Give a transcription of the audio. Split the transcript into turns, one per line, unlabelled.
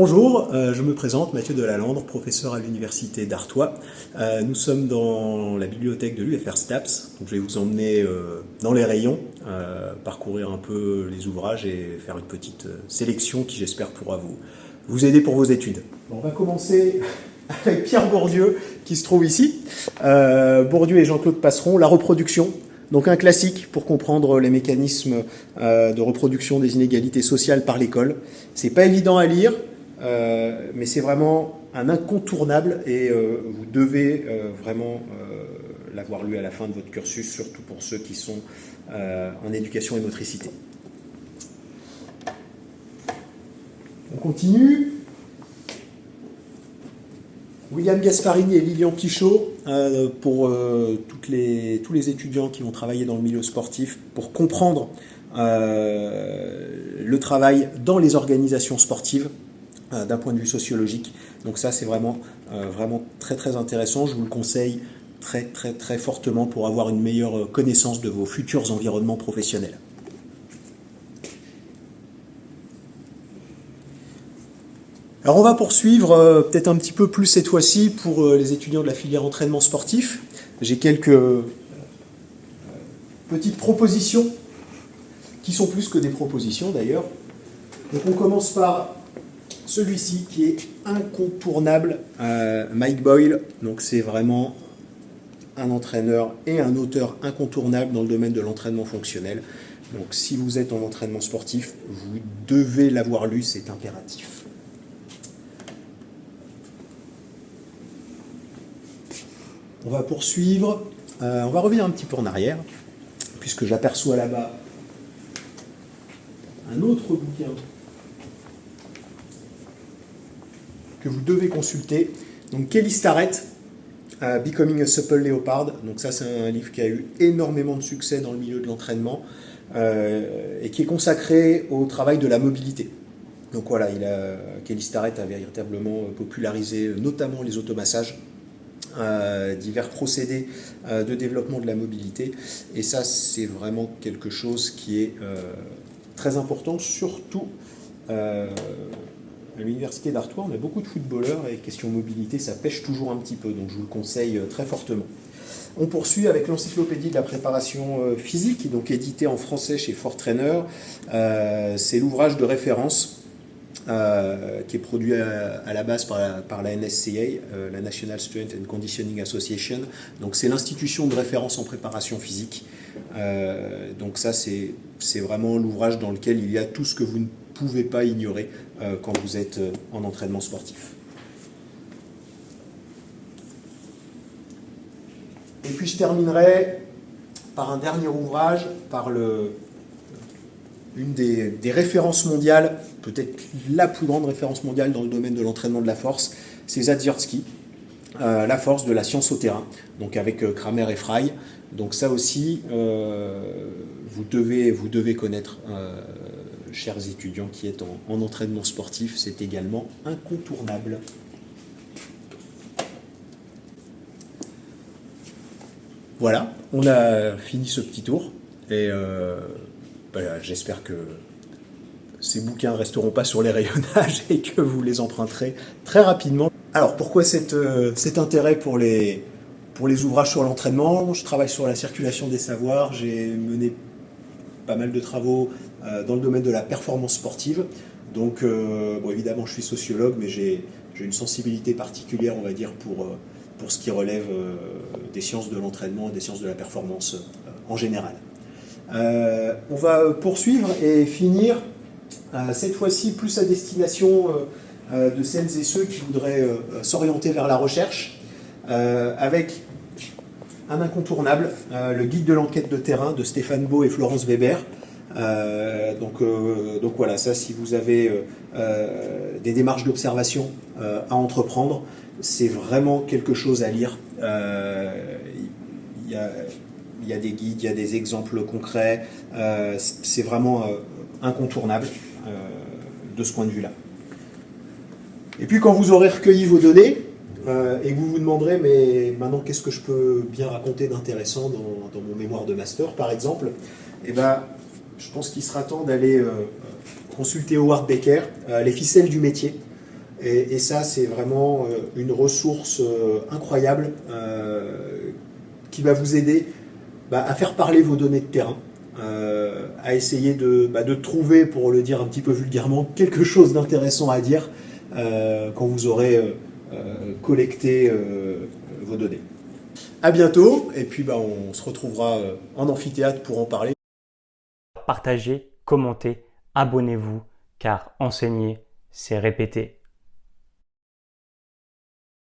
Bonjour, je me présente, Mathieu Delalandre, professeur à l'université d'Artois. Nous sommes dans la bibliothèque de l'UFR STAPS, donc je vais vous emmener dans les rayons, parcourir un peu les ouvrages et faire une petite sélection qui j'espère pourra vous aider pour vos études. Bon, on va commencer avec Pierre Bourdieu qui se trouve ici. Bourdieu et Jean-Claude Passeron, la reproduction. Donc un classique pour comprendre les mécanismes de reproduction des inégalités sociales par l'école. C'est pas évident à lire, mais c'est vraiment un incontournable et vous devez vraiment l'avoir lu à la fin de votre cursus, surtout pour ceux qui sont en éducation et motricité. On continue. William Gasparini et Lilian Pichot, pour tous les étudiants qui vont travailler dans le milieu sportif, pour comprendre le travail dans les organisations sportives d'un point de vue sociologique. Donc ça, c'est vraiment très très intéressant. Je vous le conseille très très très fortement pour avoir une meilleure connaissance de vos futurs environnements professionnels. Alors on va poursuivre peut-être un petit peu plus cette fois-ci pour les étudiants de la filière entraînement sportif. J'ai quelques petites propositions, qui sont plus que des propositions d'ailleurs. Donc on commence par celui-ci qui est incontournable, Mike Boyle. Donc c'est vraiment un entraîneur et un auteur incontournable dans le domaine de l'entraînement fonctionnel. Donc si vous êtes en entraînement sportif, vous devez l'avoir lu, c'est impératif. On va poursuivre, on va revenir un petit peu en arrière, puisque j'aperçois là-bas un autre bouquin que vous devez consulter. Donc Kelly Starrett, Becoming a Supple Leopard. Donc ça, c'est un livre qui a eu énormément de succès dans le milieu de l'entraînement et qui est consacré au travail de la mobilité. Donc voilà, Kelly Starrett a véritablement popularisé notamment les automassages, divers procédés de développement de la mobilité. Et ça, c'est vraiment quelque chose qui est très important, surtout à l'université d'Artois. On a beaucoup de footballeurs et question mobilité, ça pêche toujours un petit peu, donc je vous le conseille très fortement. On poursuit avec l'encyclopédie de la préparation physique, donc édité en français chez Fort Trainer. C'est l'ouvrage de référence qui est produit à la base par la NSCA, la National Strength and Conditioning Association. Donc c'est l'institution de référence en préparation physique. Donc ça, c'est vraiment l'ouvrage dans lequel il y a tout ce que vous ne pouvez pas ignorer quand vous êtes en entraînement sportif. Et puis je terminerai par un dernier ouvrage, par une des références mondiales, peut-être la plus grande référence mondiale dans le domaine de l'entraînement de la force, c'est Zadzierski, La force de la science au terrain, donc avec Kramer et Frey. Donc ça aussi, vous devez connaître, chers étudiants qui êtes en entraînement sportif, c'est également incontournable. Voilà, on a fini ce petit tour et j'espère que ces bouquins ne resteront pas sur les rayonnages et que vous les emprunterez très rapidement. Alors pourquoi cet intérêt pour les ouvrages sur l'entraînement? Je travaille sur la circulation des savoirs, j'ai mené pas mal de travaux dans le domaine de la performance sportive. Donc évidemment je suis sociologue, mais j'ai une sensibilité particulière, on va dire, pour ce qui relève des sciences de l'entraînement et des sciences de la performance en général. On va poursuivre et finir cette fois-ci plus à destination de celles et ceux qui voudraient s'orienter vers la recherche avec un incontournable, le guide de l'enquête de terrain de Stéphane Beau et Florence Weber. Donc voilà, ça, si vous avez des démarches d'observation à entreprendre, c'est vraiment quelque chose à lire. Il y a des guides, il y a des exemples concrets, c'est vraiment incontournable de ce point de vue-là. Et puis quand vous aurez recueilli vos données, et que vous vous demanderez, mais maintenant qu'est-ce que je peux bien raconter d'intéressant dans mon mémoire de master, par exemple, eh ben, je pense qu'il sera temps d'aller consulter Howard Becker, Les ficelles du métier. Et ça, c'est vraiment une ressource incroyable qui va vous aider à faire parler vos données de terrain, à essayer de trouver, pour le dire un petit peu vulgairement, quelque chose d'intéressant à dire quand vous aurez collecté vos données. À bientôt, et puis on se retrouvera en amphithéâtre pour en parler.
Partagez, commentez, abonnez-vous, car enseigner, c'est répéter.